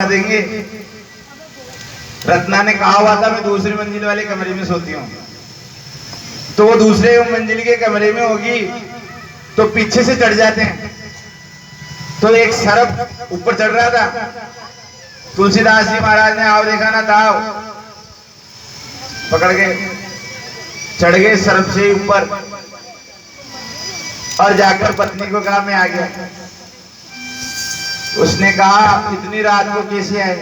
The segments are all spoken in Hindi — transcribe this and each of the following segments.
देंगे। रत्ना ने कहा हुआ था मैं दूसरी मंजिल वाले कमरे में सोती हूँ, तो वो दूसरे मंजिल के कमरे में होगी तो पीछे से चढ़ जाते हैं। तो एक सरप ऊपर चढ़ रहा था, तुलसीदास जी महाराज ने आओ देखा ना था, पकड़ के चढ़ गए सरप से ऊपर और जाकर पत्नी को कहा मैं आ गया। उसने कहा इतनी रात को कैसे आए?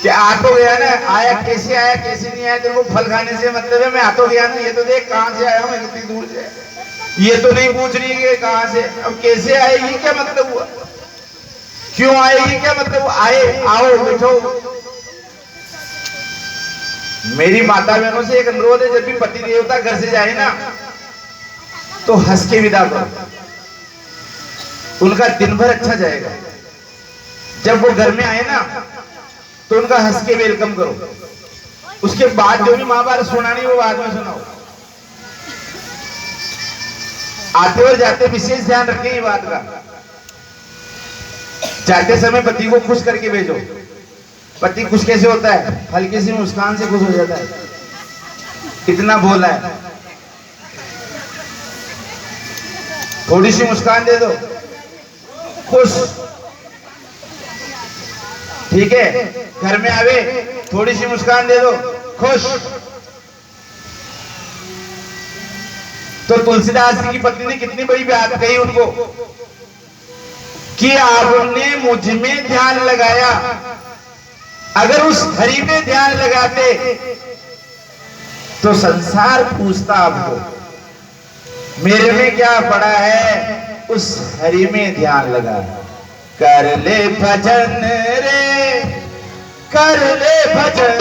कि आ तो गया ना, आया कैसे आया कैसे नहीं आया तेरे को फल खाने से मतलब है, मैं आ तो गया ना, ये तो देख कहां से आया हूं इतनी दूर से, ये तो नहीं पूछ रही है कहां से, अब कैसे आएगी क्या मतलब हुआ, क्यों आएगी क्या मतलब हुआ? आए आओ बैठो। मेरी माता बहनों से एक अनुरोध है, जब भी पति देवता घर से जाए ना तो हंस के विदा करो, उनका दिन भर अच्छा जाएगा। जब वो घर में आए ना तो उनका हंस के वेलकम करो, उसके बाद जो भी महाभारत सुनानी वो बाद में सुनाओ। आते और जाते विशेष ध्यान रखें ये बात का, जाते समय पति को खुश करके भेजो। पति खुश कैसे होता है? हल्की सी मुस्कान से खुश हो जाता है, कितना बोला है, थोड़ी सी मुस्कान दे दो खुश, ठीक है। घर में आवे थोड़ी सी मुस्कान दे दो खुश। तो तुलसीदास जी की पत्नी ने कितनी बड़ी बात कही उनको कि आपने मुझ में ध्यान लगाया, अगर उस हरि में ध्यान लगाते तो संसार पूछता आपको मेरे में क्या पड़ा है, उस हरि में ध्यान लगा। कर ले भजन रे, कर ले भजन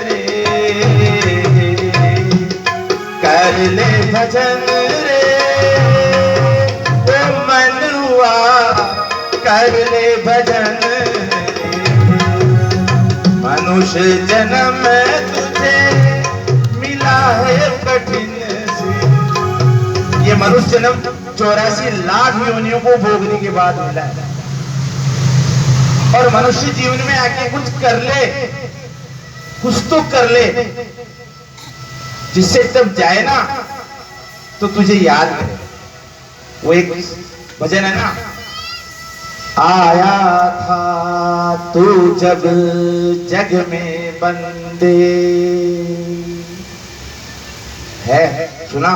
रे, कर ले भजन रे, ओ मनुआ कर ले भजन रे। मनुष्य जन्म तुझे मिला है कठिन से, ये मनुष्य जन्म 84 लाख योनियों को भोगने के बाद मिला है। और मनुष्य जीवन में आके कुछ कर ले, कुछ तो कर ले जिससे जब जाए ना तो तुझे याद करे। वो एक भजन है ना, आया था तू जब जग में बंदे, है सुना,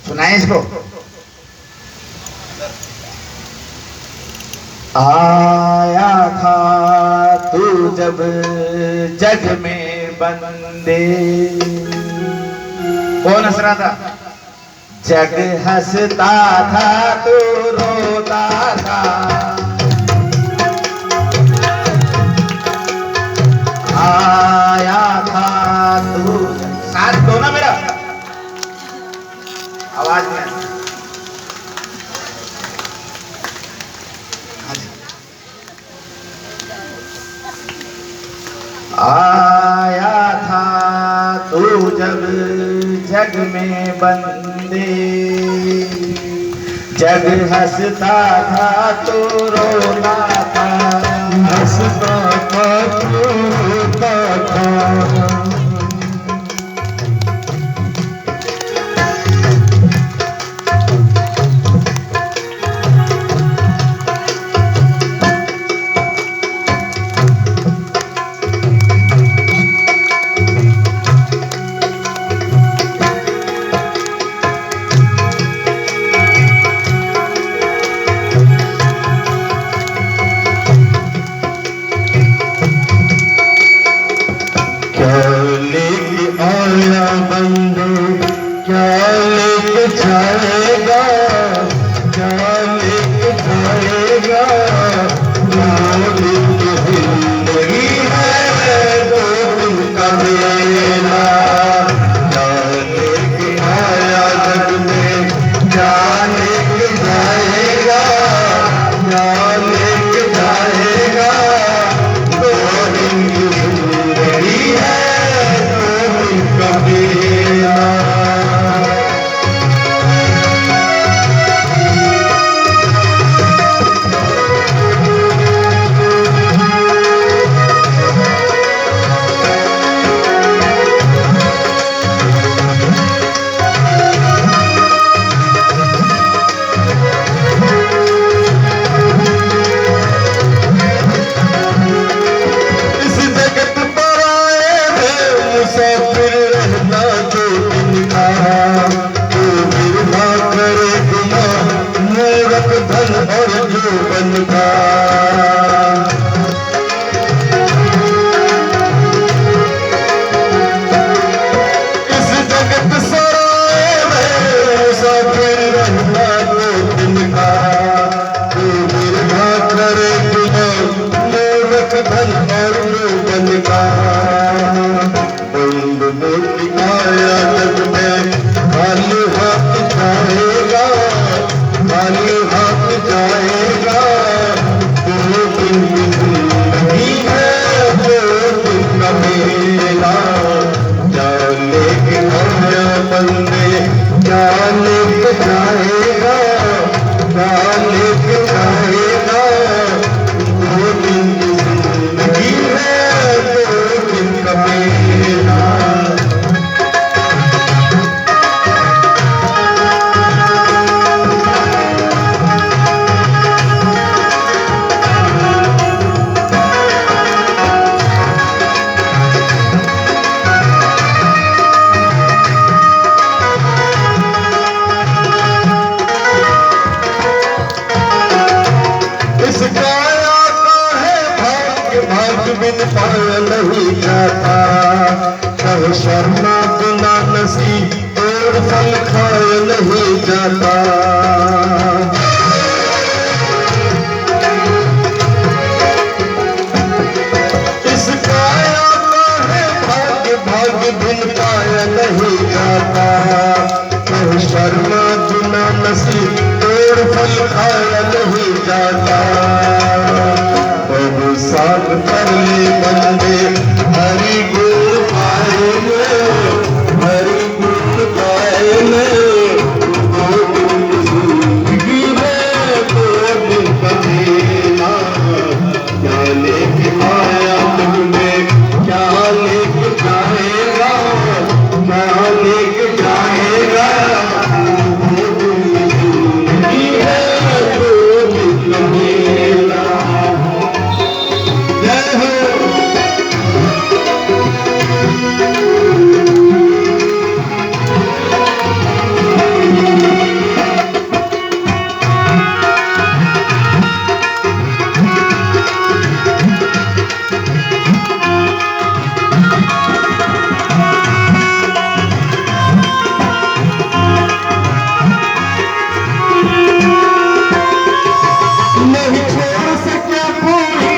सुनाए इसको। आया था तू जब जग में बंदे, कौन हंस रहा था? जग हंसता था तू रोता था, आया था तू, साथ दो ना मेरा, आवाज में। आया था तू जब जग में बंदे, जग हंसता था तो रोता था, हंसता था तो रोता था। भाग बिन पाया नहीं जाता, कह शर्मा बिना नसी और फल खाया नहीं जाता। इस काया का है भाग्य, भाग्य बिन पाया नहीं जाता, कह शर्मा बिना नसी और फल खाया नहीं जाता। बहु साग कर ले बंदे हरि गुण पाए, हरि गुण गाए, जिंदगी में दो दिन बनेला, क्या लेके आया तुम्हें, क्या लेके जाएगा, क्या लेके जाएगा। जिंदगी है दो दिन बनेला। जय हो। नहीं छोड़ सका कोई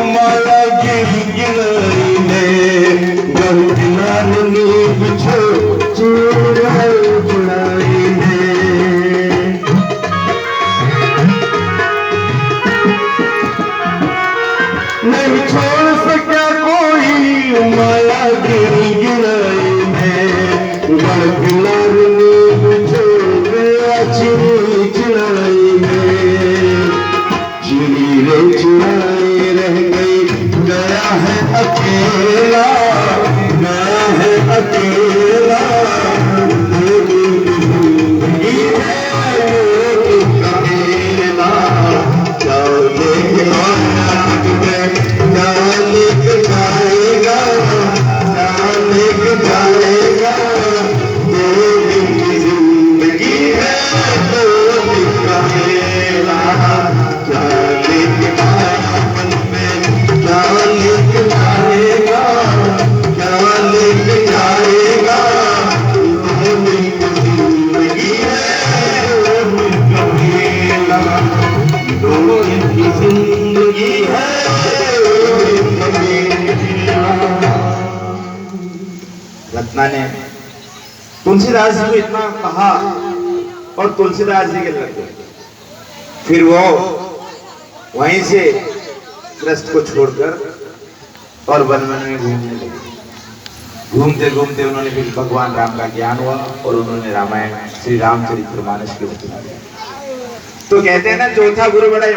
माया गिरई ने, घर किनारे नींव जुड़ाई ने। नहीं छोड़ सका कोई माया गिरई ने, घर किनारे नींव जुड़ाई ने। चिड़ी रे चिड़ाई रह गई, गया है अकेला, गया है अकेला। जिंदगी है एक अकेला, क्या लेके आया तुम्हें, क्या लेके जाएगा, क्या लेके जाएगा। दो दिन की जिंदगी है, दो दिन का मेला, क्या लेके आया मन में, क्या लेके जाएगा, क्या लेके जाएगा। दो दिन की जिंदगी है, दो दिन का मेला, दो दिन की जिंदगी है, दो दिन का मेला। रत्ना ने तुलसीदास जी को इतना कहा और तुलसीदास जी के लग गए। फिर वो वहीं से ग्रस्त को छोड़कर और वन वन में घूमने लगे। घूमते घूमते उन्होंने फिर भगवान राम का ज्ञान हुआ और उन्होंने रामायण श्री रामचरितमानस की रचना की। तो कहते हैं ना, चौथा गुरु बड़ा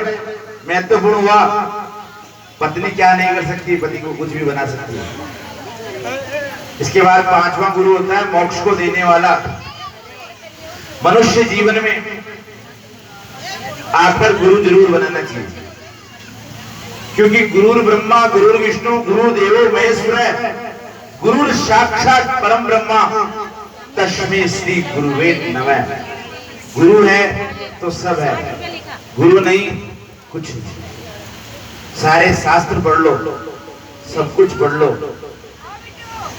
महत्वपूर्ण हुआ। पत्नी क्या नहीं कर सकती, पति को कुछ भी बना सकती है। इसके बाद पांचवा गुरु होता है मोक्ष को देने वाला। मनुष्य जीवन में आकर गुरु जरूर बनाना चाहिए, क्योंकि गुरु ब्रह्मा गुरु विष्णु गुरु देवो महेश्वर, गुरु साक्षात परम ब्रह्मा, तस्मै श्री गुरुवे नमः। गुरु है तो सब है, गुरु नहीं कुछ नहीं। सारे शास्त्र पढ़ लो, सब कुछ पढ़ लो,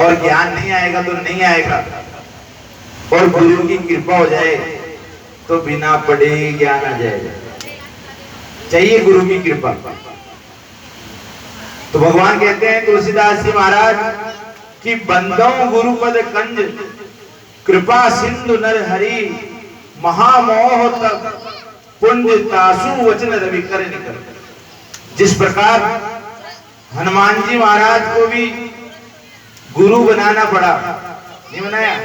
और ज्ञान नहीं आएगा तो नहीं आएगा। और गुरु की कृपा हो जाए तो बिना पढ़े ही ज्ञान आ जाएगा। चाहिए गुरु की कृपा। तो भगवान कहते हैं तुलसीदास जी महाराज कि बंदों गुरुपद कंज, कृपा सिंधु नर हरि, महामोह तब पुंज तासु वचन रवि कर निकल। जिस प्रकार हनुमान जी महाराज को भी गुरु बनाना पड़ा, नहीं बनाया?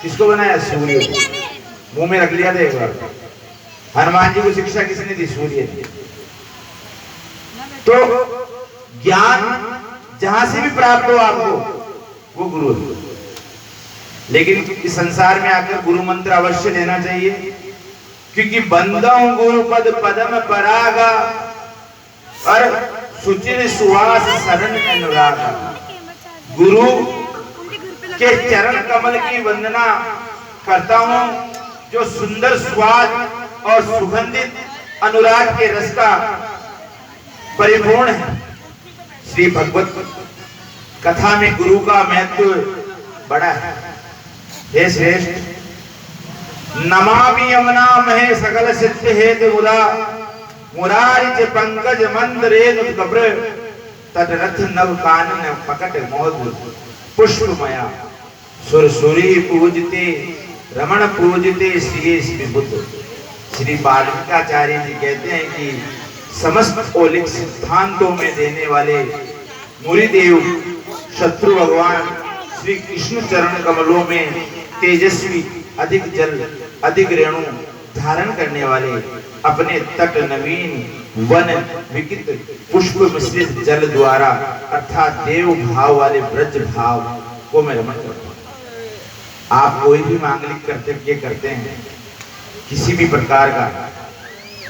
किसको बनाया? सूर्य को। मुंह में रख लिया था एक बार। हनुमान जी को शिक्षा किसने दी? सूर्य ने। तो ज्ञान जहां से भी प्राप्त हो आपको, वो गुरु है। लेकिन इस संसार में आकर गुरु मंत्र अवश्य लेना चाहिए, क्योंकि बंदों गुरु पद पदम परागा और सुचिर सुवास शरण अनुरागा। गुरु के चरण कमल की वंदना करता हूं, जो सुंदर स्वाद और सुगंधित अनुराग के रस का परिपूर्ण है। श्री भगवत कथा में गुरु का महत्व बड़ा है। हे श्रेष्ठ, नमामि यमुना महे सकल सिद्ध हेतु मुदा मुरारी च पंकज मंद रेणु कब्र तट रथ नव कानन पकट मोद पुष्पमया सुरसुरी पूजते रमण पूजते श्री श्री बुद्ध। श्री वाल्मीकाचार्य जी कहते हैं कि समस्त औलिक सिद्धांतों में देने वाले मुनिदेव शत्रु भगवान श्री कृष्ण चरण कमलों में तेजस्वी अधिक जल अधिक रेणु धारण करने वाले अपने तट नवीन वन विकित पुष्प मिश्रित जल द्वारा अर्थात देव भाव वाले ब्रज भाव को मैं रमण करता हूं। आप कोई भी मांगलिक कर्तव्य करते हैं किसी भी प्रकार का,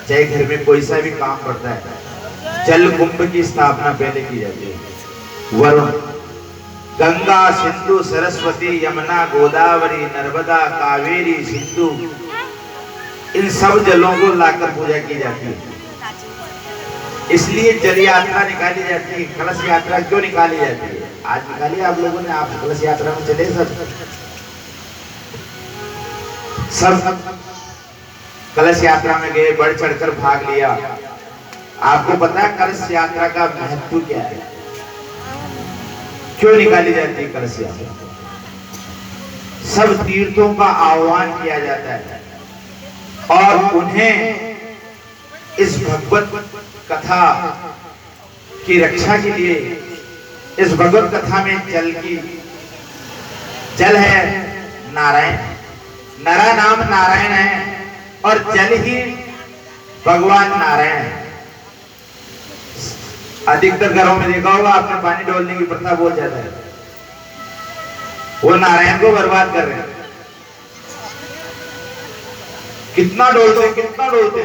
चाहे घर में कोई सा भी काम पड़ता है, जल कुंभ की स्थापना पहले की जाती है। वरुण, गंगा, सिंधु, सरस्वती, यमुना, गोदावरी, नर्मदा, कावेरी, सिंधु, इन सब जलों को लाकर पूजा की जाती है। इसलिए जल यात्रा निकाली जाती है। कलश यात्रा क्यों निकाली जाती है? आज निकाली आप लोगों ने, आप कलश यात्रा में चले सब कलश यात्रा में गए, बढ़ चढ़कर भाग लिया। आपको पता है कलश यात्रा का महत्व क्या है? क्यों निकाली जाती है कलश यात्रा? सब तीर्थों का आह्वान किया जाता है और उन्हें इस भगवत कथा की रक्षा के लिए, इस भगवत कथा में जल है नारायण, नरा नाम नारायण है और जल ही भगवान नारायण है। अधिकतर घरों में देखा होगा आपने, पानी डोलने की प्रथा बहुत ज्यादा है। वो नारायण को बर्बाद कर रहे हैं। कितना डोलते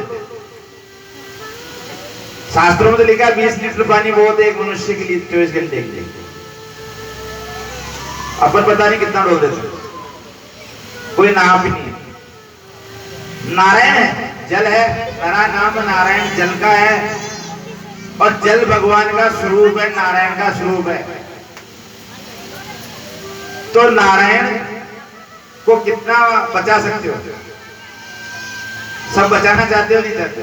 शास्त्रों में तो लिखा है 20 लीटर पानी बहुत है एक मनुष्य के लिए 24 घंटे के लिए। अपन पता नहीं कितना डोल देते, कोई नाम भी नहीं। नारायण है, जल है, नरा नाम नारायण जल का है और जल भगवान का स्वरूप है, नारायण का स्वरूप है। तो नारायण को कितना बचा सकते हो? सब बचाना चाहते हो नहीं चाहते?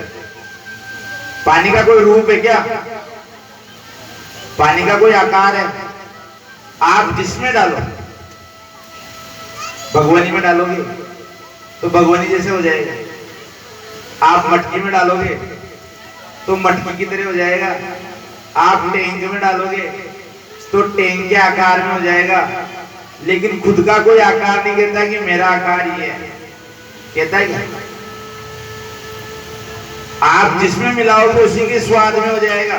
पानी का कोई रूप है क्या? पानी का कोई आकार है? आप जिसमें डालो, भगवानी में डालोगे तो भगवानी जैसे हो जाएगा। आप मटकी में डालोगे तो मटकी की तरह हो जाएगा। आप टैंक में डालोगे तो टैंक के आकार में हो जाएगा। लेकिन खुद का कोई आकार नहीं कहता कि मेरा आकार ये है, कहता है क्या? आप जिसमें मिलाओगे उसी के स्वाद में हो जाएगा।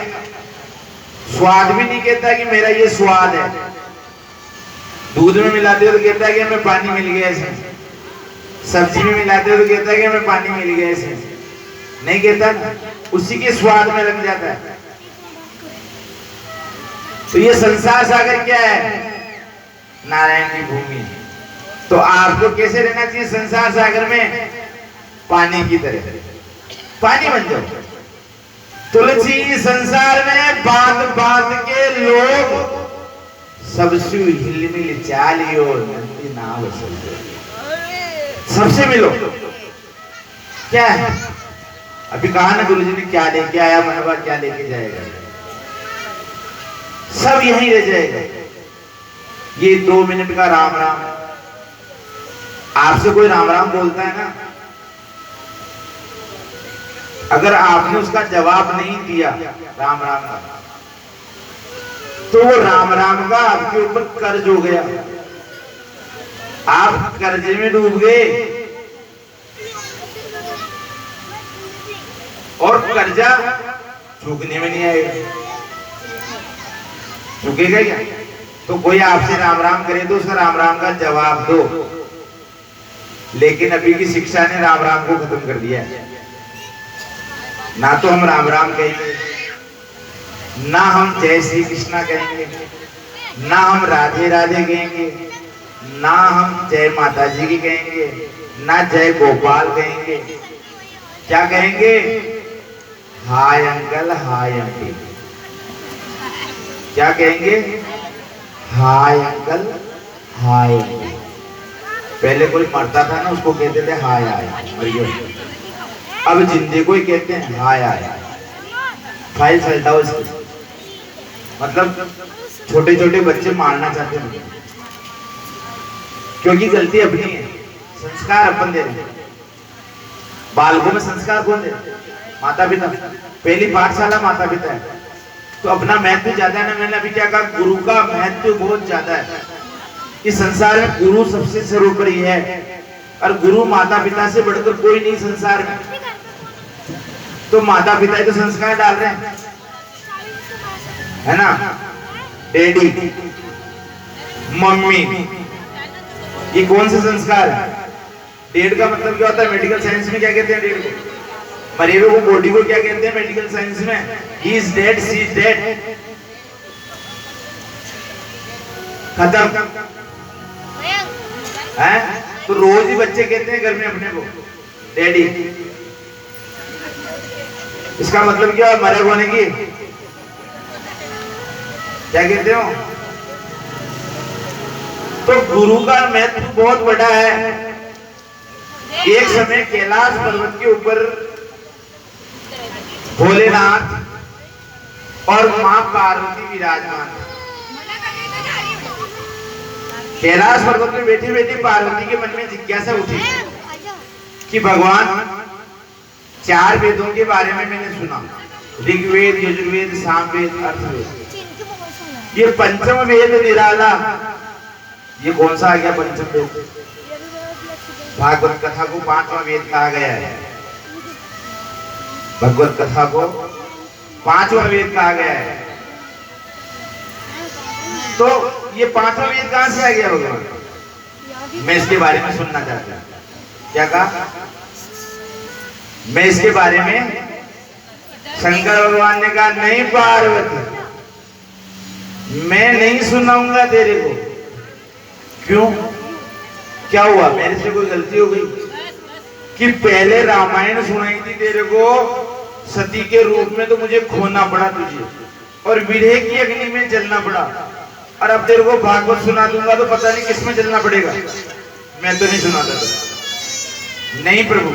स्वाद भी नहीं कहता कि मेरा ये स्वाद है। दूध में मिलाते हो तो कहता है कि हमें पानी मिल गया इसमें। सब्जी में मिलाते हो तो कहता है कि हमें पानी मिल गया इसमें। नहीं कहता ना, उसी के स्वाद में लग जाता है। तो ये संसार सागर क्या है? नारायण की भूमि। तो आपको कैसे रहना चाहिए संसार सागर में? पानी की तरह पानी बन जाओ। तुलसी संसार में बात बात के लोग सबसे हिलमिल चालियो नंदी नाव सबसे मिलो। क्या है? अभी कहा ना गुरु जी ने क्या लेके आया, मनवा क्या लेके जाएगा, सब यहीं रह जाएगा। ये 2 मिनट का राम राम, आपसे कोई राम राम बोलता है ना, अगर आपने उसका जवाब नहीं दिया राम राम का, तो वो राम राम का आपके ऊपर कर्ज हो गया। आप कर्जे में डूब गए और कर्जा चूकने में नहीं आएगा। चुकेगा क्या? तो कोई आपसे राम राम करे तो उसका राम राम का जवाब दो। लेकिन अभी की शिक्षा ने राम राम को खत्म कर दिया है। ना तो हम राम राम कहेंगे, ना हम जय श्री कृष्णा कहेंगे, ना हम राधे राधे कहेंगे, ना हम जय माता जी की कहेंगे, ना जय गोपाल कहेंगे। क्या कहेंगे? Hi uncle, hi aunty. क्या कहेंगे? हाय अंकल, हाय। पहले कोई मरता था ना, उसको कहते थे हाय हाय, मरियो। अब जिंदे को ही कहते हैं हाय हाय। फाइल फैलता इसकी। मतलब छोटे छोटे बच्चे मारना चाहते हैं, क्योंकि गलती अपनी है। संस्कार अपन दे रहे हैं। बालकों में संस्कार कौन दे? माता पिता। पहली पाठशाला माता पिता है। तो अपना महत्व ज्यादा है ना। मैंने अभी क्या कहा? गुरु का महत्व बहुत ज्यादा है। इस संसार में गुरु सबसे सर्वोपरि है, और गुरु माता पिता से बढ़कर कोई नहीं संसार में। तो माता पिता ही तो संस्कार डाल रहे हैं, है ना? डैडी, मम्मी, ये कौन से संस्कार है? डेड का मतलब क्या होता है? मेडिकल साइंस में क्या कहते हैं डेड को? मरे हुए को, बॉडी को क्या कहते हैं मेडिकल साइंस में? He is dead, she is dead. खत्म है। तो रोज ही बच्चे कहते हैं घर में अपने को डैडी। इसका मतलब क्या? मरे होने की क्या कहते हो? तो गुरु का महत्व बहुत बड़ा है। एक समय कैलाश पर्वत के ऊपर भोलेनाथ और मां पार्वती विराजमान। कैलाश पर्वत में बैठी बैठी पार्वती के मन में जिज्ञासा उठी कि भगवान, 4 वेदों के बारे में मैंने सुना, ऋग्वेद, यजुर्वेद, सामवेद, अर्थवेद। ये पंचम वेद निराला, ये कौन सा आ गया पंचम वेद? भागवत कथा को 5वां वेद कहा गया है। भगवत कथा को 5वां वेद कहा गया है। तो ये 5वां वेद कहां से आ गया भगवान? मैं इसके बारे में सुनना चाहता हूं। क्या कहा? मैं इसके बारे में, शंकर भगवान ने कहा नहीं पार्वती, मैं नहीं सुनाऊंगा तेरे को। क्यों? क्या हुआ? मेरे से कोई गलती हो गई कि पहले रामायण सुनाई थी तेरे को सती के रूप में, तो मुझे खोना पड़ा तुझे, और विरह की अग्नि में जलना पड़ा। और अब तेरे को भागवत सुना दूंगा तो पता नहीं किस में जलना पड़ेगा। मैं तो नहीं सुनाता था। नहीं प्रभु,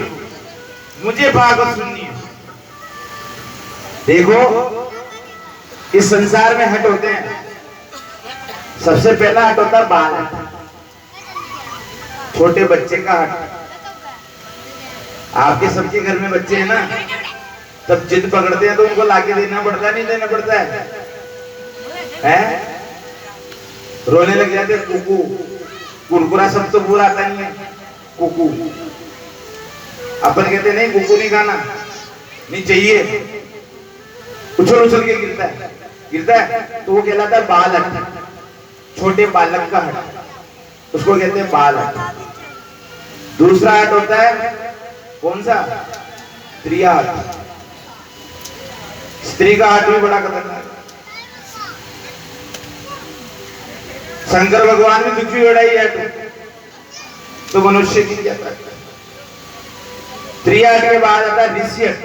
मुझे भागवत सुननी है। देखो, इस संसार में हट होते हैं। सबसे पहला हट होता है बाल हट, छोटे बच्चे का हट। आपके सबके घर में बच्चे हैं ना, तब जिद पकड़ते हैं तो उनको लाके देना पड़ता है, नहीं देना पड़ता है? रोने लग जाते हैं, कुकू। कुरकुरा सब तो पूरा आता नहीं है, कुकू। अपन कहते नहीं कुकू नहीं खाना, नहीं चाहिए, उछल उछल के गिरता है, तो वो कहलाता है बाल हट, छोटे बालक का हट, उसको कहते हैं बाल हट। दूसरा हट होता है कौन सा? स्त्री हट। स्त्री का हट भी बड़ा खतरनाक। शंकर भगवान भी दुखी हो रही है तो मनुष्य की क्या है? स्त्री हट के बाद आता है ऋषि हट।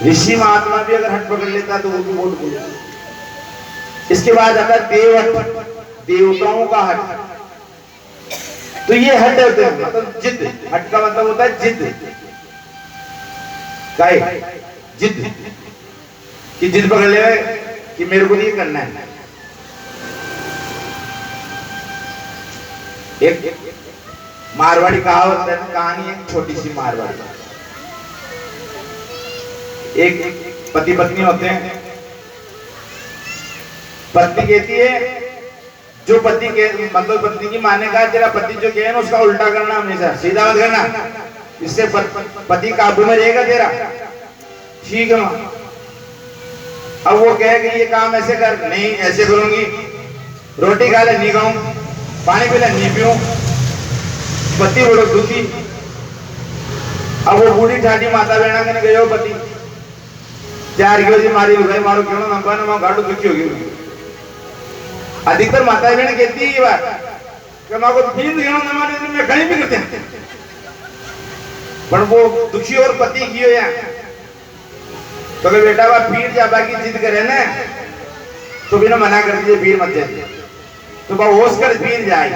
ऋषि महात्मा भी अगर हट पकड़ लेता तो वो भी बहुत बोलता। इसके बाद आता है देव हट, देवताओं का हट। तो ये हट होते हैं, मतलब जिद। हट का मतलब होता है जिद, जिद कि जिद पकड़ ले कि मेरे को नहीं करना है। एक मारवाड़ी कहावत है, कहानी है, छोटी सी मारवाड़ी। एक पति पत्नी होते हैं। पत्नी कहती है, जो पति के मतलब पत्नी की माने कहा तेरा पति जो कहे ना उसका उल्टा करना, हमेशा सीधा मत करना, इससे पति काबू में रहेगा तेरा। ठीक है मां। अब वो कहेगा ये काम ऐसे कर, नहीं ऐसे करूंगी। रोटी खा ले, नहीं खाऊं। पानी पी ले, नहीं पीऊं। पति बड़ो दुखी। अब वो बूढ़ी ठाठी माता बहना कहने गए हो पति 4 किलो जी मारी लुगाई मारो क्यों ना नंबर ना गाड़ू दुखी होगी। अधिकतर माता बहन कहती है ये बात कि मां को तीन दिनों नमाज में कहीं भी करते हैं, पर वो दुखी और पति की हो या तो बेटा बा पीर जा बाकी जिद करे ना तो भी ना मना कर दिए फिर मत जाए। तो बा होश कर फिर जाए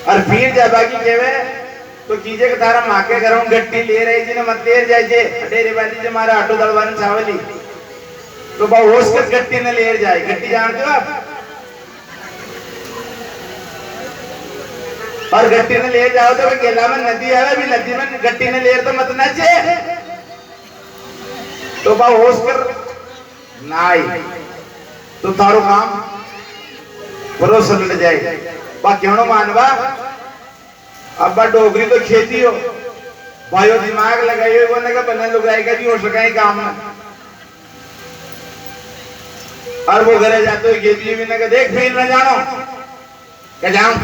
और फिर जा बाकी केवे तो कीजे के तारा माके घरों गट्टी ले रही जी ने मत देर जाए जे डेरे वाली जे मारा ऑटो दलवान चावली तो बा होश कर गट्टी ने ले जाए। गट्टी जानते हो आप? और गट्टी ने ले जाओ तो गेला में नदी आवे भी नदी में गट्टी ने ले तो मत नाचे तो बा होश कर नाई तो तारो काम भरोसा लड़ जाए बा क्यों मानवा। अब बा डोगरी तो खेती हो भाइयों दिमाग लगाइए वो ना बने लुगाई का भी हो सका ही काम ना। और वो घरे जाते हो खेती भी ना देख फिर ना जानो क्या जाऊं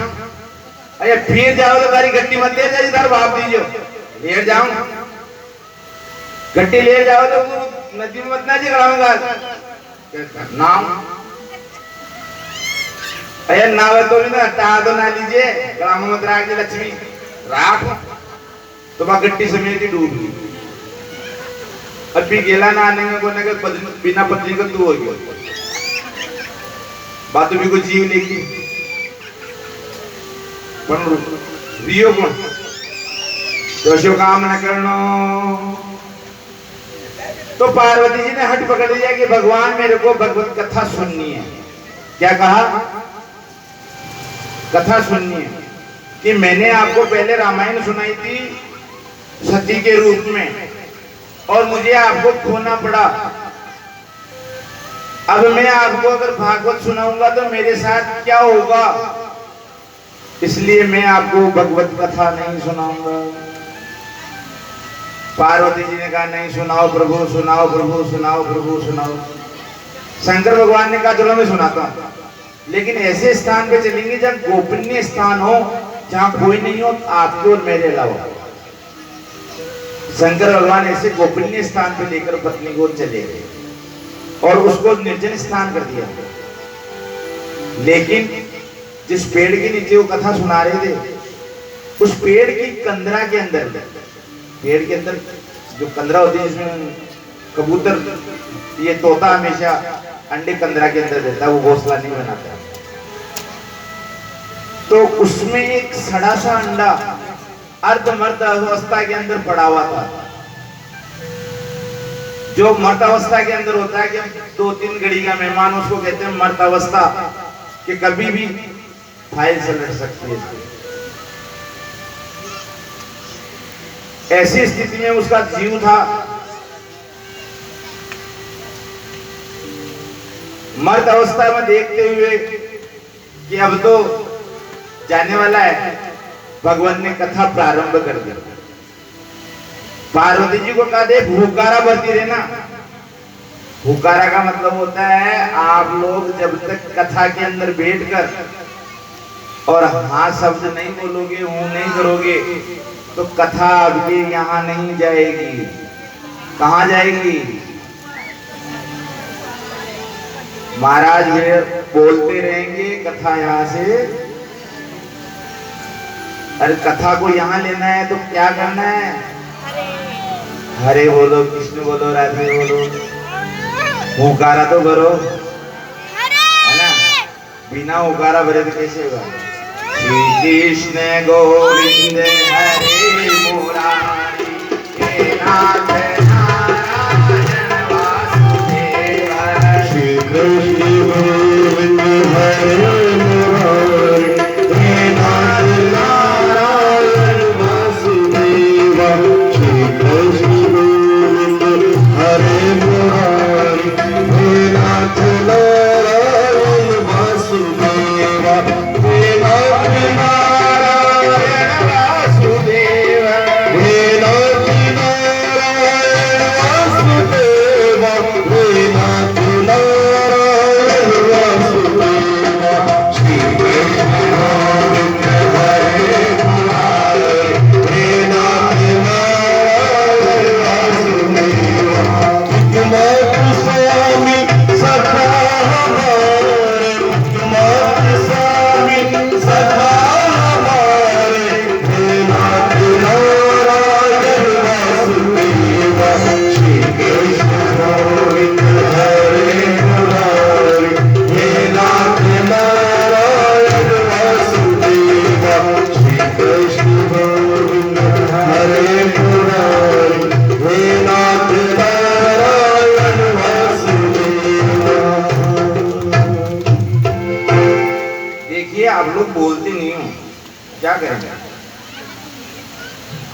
अरे फिर जाओ तो तारी गट्टी मत ले जाए इधर बाप दीजियो ले जाऊं गट्टी ले जाओ तो नदी में मत ना जी गड़ाऊंगा नाम अरे नाव तो भी ना हटा दो ना लीजिए ग्राम मत राख लक्ष्मी राख तो वह गट्टी समेत ही डूब गई। अभी गेला ना आने को ना बिना पत्नी का तू हो गया बात भी को जीव लेगी पण रियो कौन दोषो काम न करनो। तो पार्वती जी ने हट पकड़ लिया कि भगवान मेरे को भगवत कथा सुननी है। क्या कहा? कथा सुननी है कि मैंने आपको पहले रामायण सुनाई थी सती के रूप में और मुझे आपको खोना पड़ा। अब मैं आपको अगर भागवत सुनाऊंगा तो मेरे साथ क्या होगा, इसलिए मैं आपको भगवत कथा नहीं सुनाऊंगा। पार्वती जी ने कहा नहीं सुनाओ प्रभु सुनाओ प्रभु सुनाओ प्रभु सुनाओ। शंकर भगवान ने कहा चलो मैं सुनाता हूं, लेकिन ऐसे स्थान पे चलेंगे जब गोपनीय स्थान हो, जहां कोई नहीं हो आपके और मेरे अलावा। शंकर भगवान ऐसे गोपनीय स्थान पे लेकर पत्नी को चले गए और उसको निर्जन स्थान कर दिया। लेकिन जिस पेड़ के नीचे वो कथा सुना रहे थे, उस पेड़ की कंदरा के अंदर, पेड़ के अंदर जो कंदरा होती है जिसमें कबूतर, ये तोता हमेशा अंडे कंदरा के अंदर देता है, वो घोंसला नहीं बनाता। तो उसमें एक सड़ा सा अंडा अर्धमर्द अवस्था के अंदर पड़ा हुआ था। जो मर्द अवस्था के अंदर होता है कि 2-3 घड़ी का मेहमान, उसको कहते हैं मर्द अवस्था, कि कभी भी फाइल से लड़ सकती है। ऐसी स्थिति में उसका जीव था। मर्द अवस्था में देखते हुए कि अब तो जाने वाला है, भगवान ने कथा प्रारंभ कर दी। पार्वती जी को कहा दे हुकारा भरती रहना। हुकारा का मतलब होता है आप लोग जब तक कथा के अंदर बैठकर और हाँ शब्द नहीं बोलोगे, हूं नहीं करोगे, तो कथा आपके यहाँ नहीं जाएगी। कहाँ जाएगी? महाराज वे बोलते रहेंगे कथा यहाँ से। अरे कथा को यहाँ लेना है तो क्या करना है? हरे बोलो, कृष्ण बोलो, राधे बोलो, हुकारा तो करो, है ना? बिना हुकारा भरे तो कैसे होगा? श्री कृष्ण गोविंद हरे मुरारी, हे नाथ नारायण वासुदेव। श्री कृष्ण गोविंद हरे मुरारी, हे नाथ नारायण वासुदेव। श्री कृष्ण गोविंद हरे मुरारी, हे नाथ नारायण वासुदेव। हे नाथ नारायण वासुदेव, हे नाथ नारायण बोलती नहीं हूं, क्या करेंगे?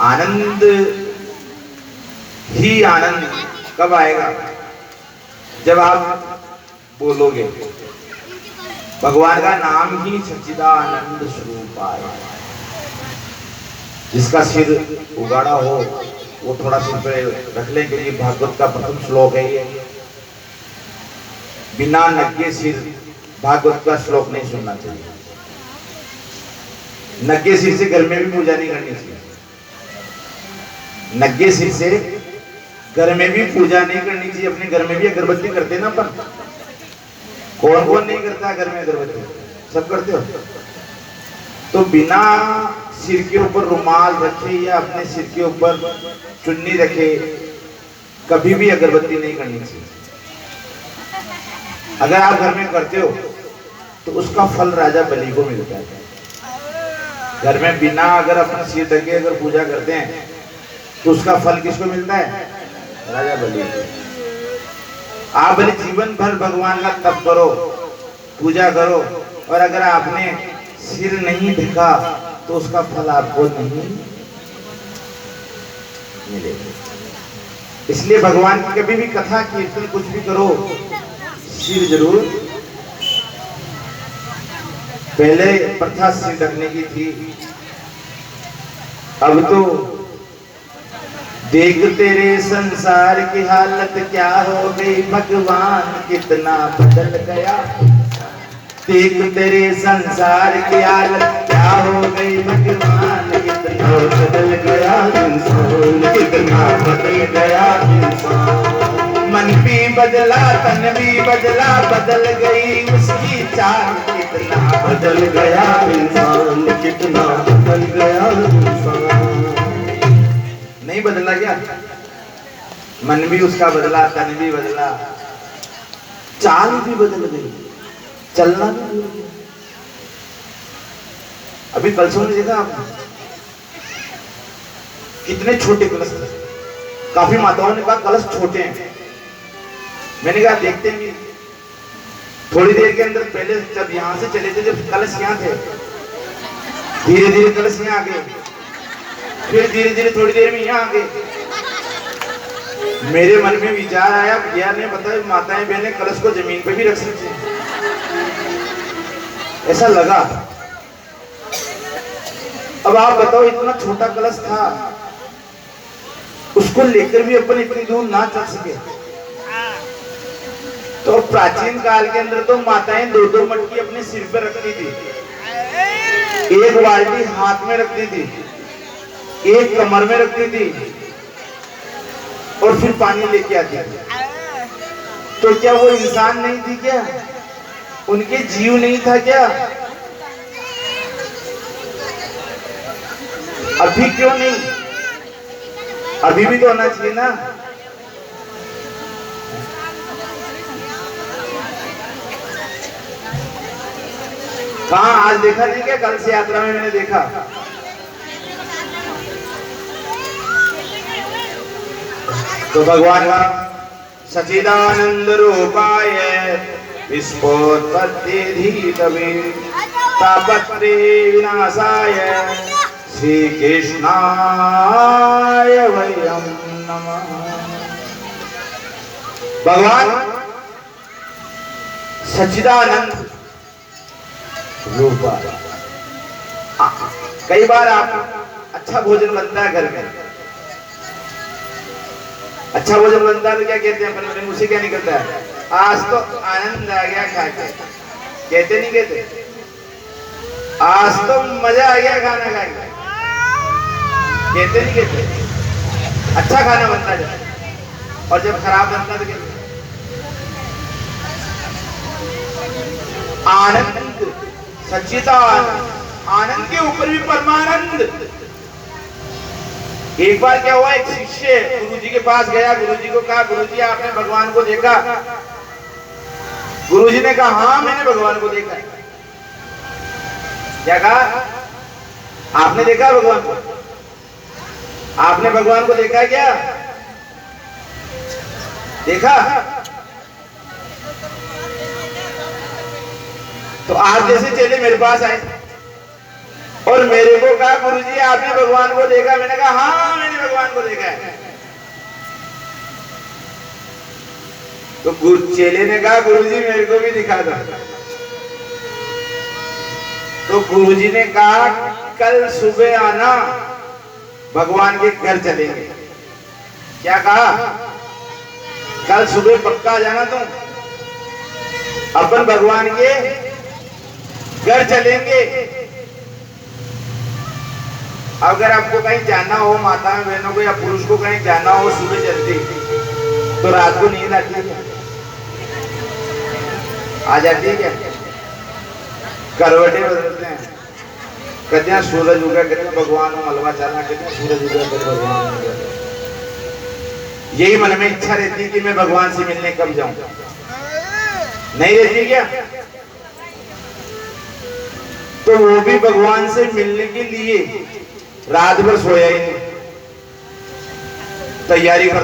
आनंद ही आनंद कब आएगा? जब आप बोलोगे। भगवान का नाम ही सच्चिदानंद स्वरूप है। जिसका सिर उगाड़ा हो वो थोड़ा सिर पे रख ले, कि ये भागवत का प्रथम श्लोक है। ये बिना नग्गे सिर भागवत का श्लोक नहीं सुनना चाहिए। नग्गे सिर से घर में भी पूजा नहीं करनी चाहिए। नग्गे सिर से घर में भी पूजा नहीं करनी चाहिए। अपने घर में भी अगरबत्ती करते ना अपन, कौन कौन नहीं करता घर में अगरबत्ती? सब करते हो। तो बिना सिर के ऊपर रुमाल रखे या अपने सिर के ऊपर चुन्नी रखे कभी भी अगरबत्ती नहीं करनी चाहिए। अगर आप घर में करते हो तो उसका फल राजा बलि को मिलता है। घर में बिना अगर अपना सिर ढके अगर पूजा करते हैं तो उसका फल किसको मिलता है? राजा बलि को। आप भले जीवन भर भगवान का तप करो, पूजा करो, और अगर आपने सिर नहीं ढका तो उसका फल आपको नहीं मिलेगा। इसलिए भगवान की कभी भी कथा कीर्तन कुछ भी करो, सिर जरूर। पहले प्रथा सिर ढकने की थी, अब तो देख तेरे संसार की हालत क्या हो गई, भगवान कितना बदल गया। देख तेरे संसार की हालत क्या हो गई, भगवान कितना बदल गया। इंसान कितना बदल गया। इंसान मन भी बदला, तन भी बदला, बदल गई उसकी चाल। कितना बदल गया इंसान, कितना बदल गया इंसान। नहीं बदला क्या? मन भी उसका बदला, तन भी बदला, चाल भी बदल गई, चलना भी भूल गया। अभी कलशों ने देखा आपने कितने छोटे कलश थे। काफी माताओं ने कहा कलश छोटे हैं। मैंने कहा देखते हैं। थोड़ी देर के अंदर, पहले जब यहां से चले थे, जब कलश यहाँ थे, धीरे धीरे कलश यहाँ आ गए, फिर धीरे धीरे थोड़ी देर में यहाँ आ गए। मेरे मन में विचार आया, भैया ने बताया माताएं बहनें कलश को जमीन पे भी रख सकती हैं। ऐसा लगा। अब आप बताओ, इतना छोटा कलश था, उसको लेकर भी अपन इतनी दूर ना चल सके। तो प्राचीन काल के अंदर तो माताएं दो दो मटकी अपने सिर पे रखती थी, एक बाल्टी हाथ में रखती थी, एक कमर में रखती थी, और फिर पानी लेके आती थी। तो क्या वो इंसान नहीं थी क्या? उनके जीव नहीं था क्या? अभी क्यों नहीं? अभी भी तो होना चाहिए ना। कहाँ आज देखा नहीं क्या? कल से यात्रा में मैंने देखा। तो भगवान का सच्चिदानंद रूपाय विस्फोत्पत्तिधीतवे तापत्रे विनाशाय श्री कृष्णाय वयं नमः। भगवान सच्चिदानंद रूप। कई बार आप अच्छा भोजन बनता है घर में, अच्छा भोजन बनता है तो क्या कहते हैं अपन? मुझसे क्या निकलता है? आज तो आनंद आ गया खा के। कहते नहीं कहते? आज तो मजा आ गया खाना खा के। कहते नहीं कहते? अच्छा खाना बनता है, और जब खराब बनता है तो कहते आनंद, सच्चिदानंद, आनंद के ऊपर भी परमानंद। एक बार क्या हुआ, एक शिष्य गुरुजी के पास गया, गुरुजी को कहा गुरुजी आपने भगवान को देखा? गुरुजी ने कहा हाँ मैंने भगवान को देखा। क्या कहा? आपने देखा भगवान को? आपने भगवान को देखा क्या? देखा? तो आज जैसे चेले मेरे पास आए, और मेरे को कहा गुरुजी आपने भगवान को देखा? मैंने कहा हाँ मैंने भगवान को देखा है। तो चेले ने कहा गुरुजी मेरे को भी दिखा दो। तो गुरुजी ने कहा कल सुबह आना, भगवान के घर चलेंगे। क्या कहा? कल सुबह पक्का आ जाना तुम, अपन भगवान के घर चलेंगे। अगर आपको कहीं जाना हो, माता बहनों को या पुरुष को कहीं जाना हो सुबह जल्दी, तो रात को नींद आती है? आ जाती है क्या? करवटें बदलते हैं, कहते हैं सूरज उगा, कहते हैं भगवान को मलबा चलना, कहते हैं सूरज उगा, कहते हैं भगवान उगा। यही मन में इच्छा रहती है कि मैं भगवान से मिलने कब जाऊं, नहीं रहती क्या? तो वो भी भगवान से मिलने के लिए रात भर सोया ही नहीं, तैयारी कर